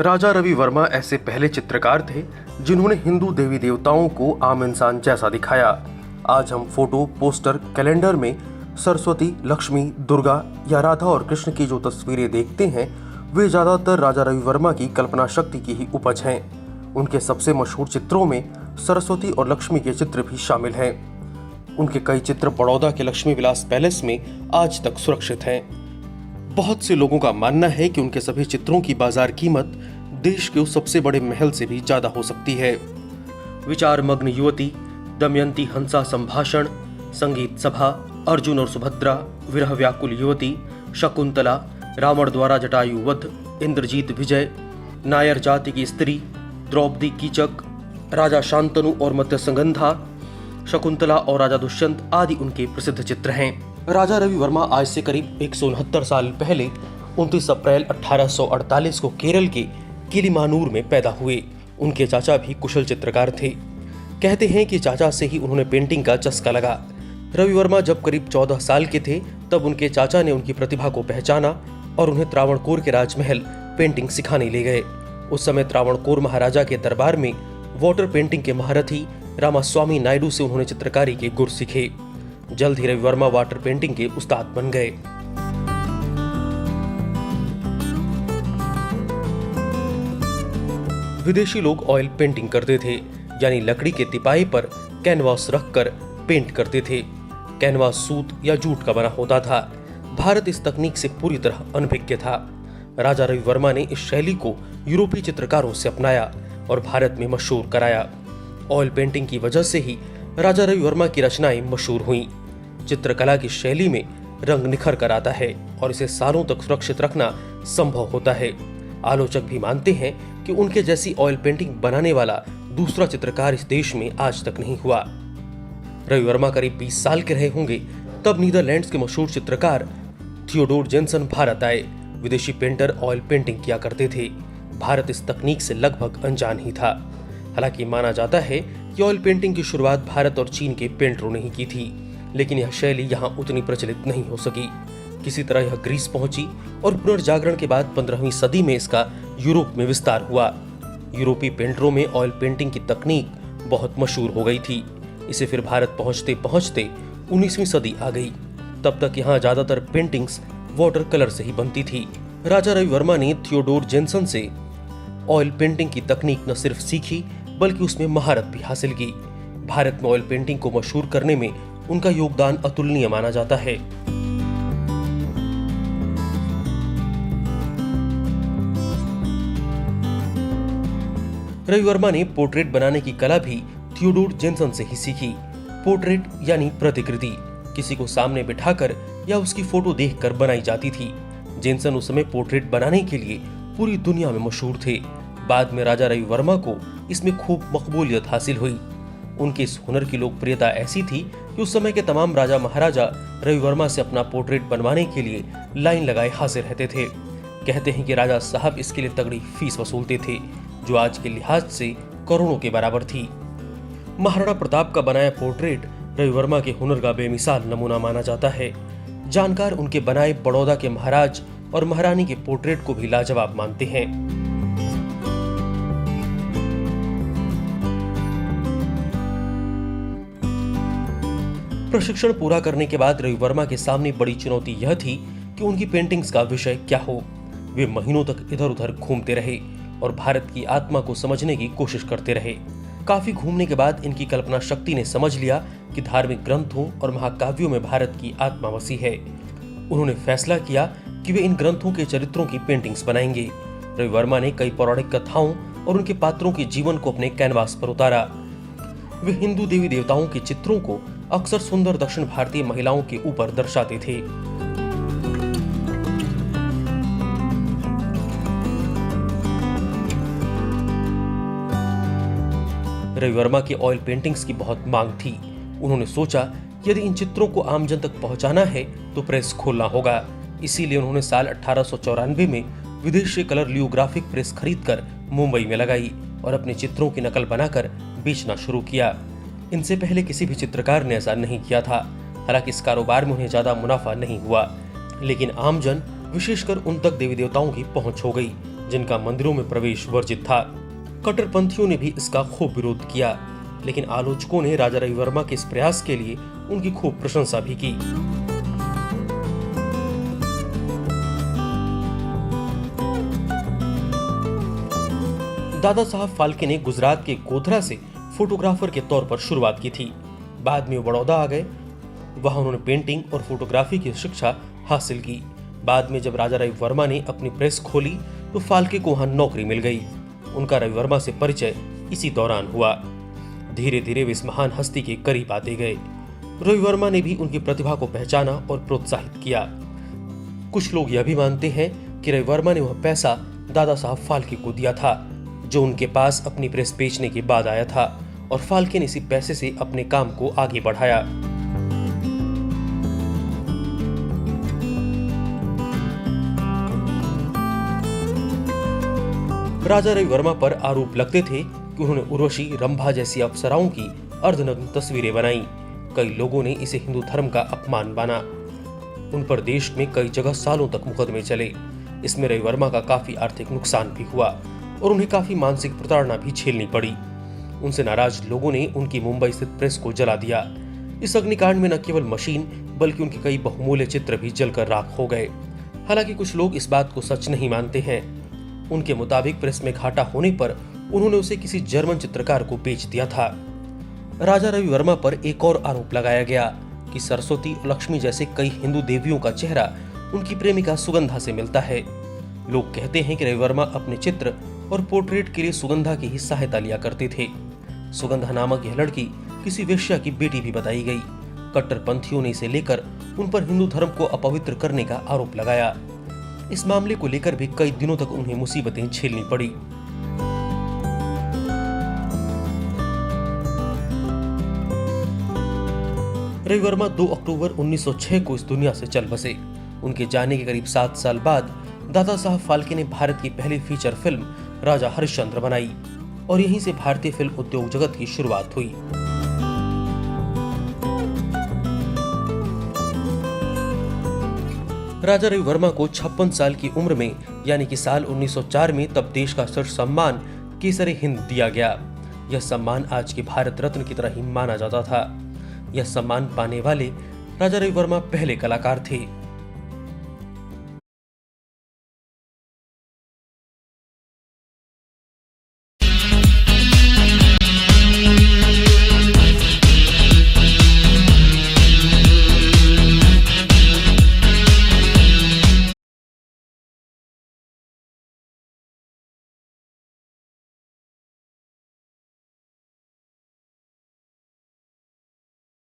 राजा रवि वर्मा ऐसे पहले चित्रकार थे जिन्होंने हिंदू देवी देवताओं को आम इंसान जैसा दिखाया। आज हम फोटो, पोस्टर, कैलेंडर में सरस्वती, लक्ष्मी, दुर्गा या राधा और कृष्ण की जो तस्वीरें देखते हैं वे ज्यादातर राजा रवि वर्मा की कल्पना शक्ति की ही उपज हैं। उनके सबसे मशहूर चित्रों में सरस्वती और लक्ष्मी के चित्र भी शामिल हैं। उनके कई चित्र बड़ौदा के लक्ष्मी विलास पैलेस में आज तक सुरक्षित हैं। बहुत से लोगों का मानना है कि उनके सभी चित्रों की बाजार कीमत देश के उस सबसे बड़े महल से भी ज्यादा हो सकती है। विचारमग्न युवती, दमयंती हंसा संभाषण, संगीत सभा, अर्जुन और सुभद्रा, विरह व्याकुल युवती, शकुंतला, रावण द्वारा जटायु वध, इंद्रजीत विजय, नायर जाति की स्त्री, द्रौपदी कीचक, राजा शांतनु और मध्य संगंधा, शकुंतला और राजा दुष्यंत आदि उनके प्रसिद्ध चित्र हैं। राजा रवि वर्मा आज से करीब 169 साल पहले 29 अप्रैल 1848 को केरल के किलिमानूर में पैदा हुए। उनके चाचा भी कुशल चित्रकार थे। कहते हैं कि चाचा से ही उन्होंने पेंटिंग का चस्का लगा। रवि वर्मा जब करीब 14 साल के थे तब उनके चाचा ने उनकी प्रतिभा को पहचाना और उन्हें त्रावणकोर के राजमहल पेंटिंग सिखाने ले गए। उस समय त्रावणकोर महाराजा के दरबार में वाटर पेंटिंग के महारथी रामास्वामी नायडू से उन्होंने चित्रकारी के गुर सीखे। जल्द ही रवि वर्मा वाटर पेंटिंग के उस्ताद बन गए। विदेशी लोग ऑयल पेंटिंग करते थे, यानी लकड़ी के तिपाई पर कैनवास रखकर पेंट करते थे। कैनवास सूत या जूट का बना होता था। भारत इस तकनीक से पूरी तरह अनभिज्ञ था। राजा रवि वर्मा ने इस शैली को यूरोपीय चित्रकारों से अपनाया और भारत में मशहूर कराया। ऑयल पेंटिंग की वजह से ही राजा रवि वर्मा की रचनाएं मशहूर हुईं। चित्रकला की शैली में रंग निखर कर आता है और इसे सालों तक सुरक्षित रखना संभव होता है। आलोचक भी मानते हैं कि उनके जैसी ऑयल पेंटिंग बनाने वाला दूसरा चित्रकार इस देश में आज तक नहीं हुआ। रवि वर्मा करीब 20 साल के रहे होंगे तब नीदरलैंड्स के मशहूर चित्रकार थियोडोर जेन्सन भारत आए। विदेशी पेंटर ऑयल पेंटिंग किया करते थे। भारत इस तकनीक से लगभग अनजान ही था। हालांकि माना जाता है कि ऑयल पेंटिंग की शुरुआत भारत और चीन के पेंटरों ने ही की थी, लेकिन यह शैली यहाँ उतनी प्रचलित नहीं हो सकी। किसी तरह यह ग्रीस पहुंची और पुनर्जागरण के बाद 15वीं सदी में इसका यूरोप में विस्तार हुआ। यूरोपीय पेंटरों में ऑयल पेंटिंग की तकनीक बहुत मशहूर हो गई थी। इसे फिर भारत पहुंचते पहुंचते 19वीं सदी आ गई। तब तक यहाँ ज्यादातर पेंटिंग्स वाटर कलर से ही बनती थी। राजा रवि वर्मा ने थियोडोर जेन्सन से ऑयल पेंटिंग की तकनीक न सिर्फ सीखी बल्कि उसमें महारत भी हासिल की। भारत में ऑयल पेंटिंग को मशहूर करने में उनका योगदान अतुलनीय माना जाता है। रवि वर्मा ने पोर्ट्रेट बनाने की कला भी थियोडोर जेन्सन से ही सीखी। पोर्ट्रेट यानी प्रतिकृति किसी को सामने बिठाकर या उसकी फोटो देखकर बनाई जाती थी। जेन्सन उस समय पोर्ट्रेट बनाने के लिए पूरी दुनिया में मशहूर थे। बाद में राजा रवि वर्मा को इसमें खूब मकबूलियत हासिल हुई। उनके इस हुनर की लोकप्रियता ऐसी थी कि उस समय के तमाम राजा महाराजा रवि वर्मा से अपना पोर्ट्रेट बनवाने के लिए लाइन लगाए हाजिर रहते थे। कहते हैं कि राजा साहब इसके लिए तगड़ी फीस वसूलते थे, जो आज के लिहाज से करोड़ों के बराबर थी। महाराणा प्रताप का बनाया पोर्ट्रेट रवि वर्मा के हुनर का बेमिसाल नमूना माना जाता है। जानकार उनके बनाए बड़ौदा के महाराज और महारानी के पोर्ट्रेट को भी लाजवाब मानते हैं। प्रशिक्षण पूरा करने के बाद रवि वर्मा के सामने बड़ी चुनौती यह थी कि उनकी पेंटिंग्स का विषय क्या हो। वे महीनों तक इधर उधर घूमते रहे और भारत की आत्मा को समझने की कोशिश करते रहे। काफी घूमने के बाद इनकी कल्पना शक्ति ने समझ लिया कि धार्मिक ग्रंथों और महाकाव्यों में भारत की आत्मा बसी है। उन्होंने फैसला किया कि वे इन ग्रंथों के चरित्रों की पेंटिंग्स बनाएंगे। रवि वर्मा ने कई पौराणिक कथाओं और उनके पात्रों के जीवन को अपने कैनवास पर उतारा। वे हिंदू देवी देवताओं के चित्रों को अक्सर सुंदर दक्षिण भारतीय महिलाओं के ऊपर दर्शाते थे। रवि वर्मा की ऑयल पेंटिंग्स की बहुत मांग थी। उन्होंने सोचा यदि इन चित्रों को आमजन तक पहुंचाना है तो प्रेस खोलना होगा। इसीलिए उन्होंने साल 1894 में विदेश से कलर लियोग्राफिक प्रेस खरीदकर मुंबई में लगाई और अपने चित्रों की नकल बनाकर बेचना शुरू किया। इनसे पहले किसी भी चित्रकार ने ऐसा नहीं किया था। हालांकि इस कारोबार में उन्हें ज्यादा मुनाफा नहीं हुआ, लेकिन आमजन विशेषकर उन तक देवी देवताओं की पहुंच हो गई जिनका मंदिरों में प्रवेश वर्जित था। कट्टरपंथियों ने भी इसका खूब विरोध किया, लेकिन आलोचकों ने राजा रविवर्मा के इस प्रयास के लिए उनकी खूब प्रशंसा भी की। दादा साहब फाल्के ने गुजरात के गोधरा से फोटोग्राफर के तौर पर शुरुआत की थी। बाद में वो बड़ौदा आ गए। वहां उन्होंने पेंटिंग और फोटोग्राफी की शिक्षा हासिल की। बाद में जब राजा रविवर्मा ने अपनी प्रेस खोली तो फाल्के को वहां नौकरी मिल गई। उनका रविवर्मा से परिचय इसी दौरान हुआ। धीरे धीरे वे इस महान हस्ती के करीब आते गए। रविवर्मा ने भी उनकी प्रतिभा को पहचाना और प्रोत्साहित किया। कुछ लोग यह भी मानते हैं कि रविवर्मा ने वह पैसा दादा साहब फाल्के को दिया था जो उनके पास अपनी प्रेस बेचने के बाद आया था, और फाल्के ने इसी पैसे से अपने काम को आगे बढ़ाया। राजा रविवर्मा पर आरोप लगते थे कि उन्होंने उर्वशी, रंभा जैसी अप्सराओं की अर्धनग्न तस्वीरें बनाई। कई लोगों ने इसे हिंदू धर्म का अपमान माना। उन पर देश में कई जगह सालों तक मुकदमे चले। इसमें रविवर्मा का काफी आर्थिक नुकसान भी हुआ और उन्हें काफी मानसिक प्रताड़ना भी झेलनी पड़ी। उनसे नाराज लोगों ने उनकी मुंबई स्थित प्रेस को जला दिया। इस अग्निकांड में न केवल मशीन बल्कि उनके कई बहुमूल्य चित्र भी जलकर राख हो गए। हालांकि कुछ लोग इस बात को सच नहीं मानते हैं। उनके मुताबिक प्रेस में घाटा होने पर उन्होंने उसे किसी जर्मन चित्रकार को बेच दिया था। राजा रविवर्मा पर एक और आरोप लगाया गया कि सरस्वती और लक्ष्मी जैसे कई हिंदू देवियों का चेहरा उनकी प्रेमिका सुगंधा से मिलता है। लोग कहते हैं कि रविवर्मा अपने चित्र और पोर्ट्रेट के लिए सुगंधा की ही सहायता लिया करते थे। सुगंधा नामक यह लड़की किसी वेश्या की बेटी भी बताई गई। कट्टरपंथियों ने इसे लेकर उन पर हिंदू धर्म को अपवित्र करने का आरोप लगाया। इस मामले को लेकर भी कई दिनों तक उन्हें मुसीबतें झेलनी पड़ी। रविवर्मा 2 अक्टूबर 1906 को इस दुनिया से चल बसे। उनके जाने के करीब 7 साल बाद दादा साहब फाल्के ने भारत की पहली फीचर फिल्म राजा हरिश्चंद्र बनाई और यहीं से भारतीय फिल्म उद्योग जगत की शुरुआत हुई। राजा रविवर्मा को 56 साल की उम्र में यानी कि साल 1904 में तब देश का सर्वोच्च सम्मान केसरे हिंद दिया गया। यह सम्मान आज के भारत रत्न की तरह ही माना जाता था। यह सम्मान पाने वाले राजा रविवर्मा पहले कलाकार थे।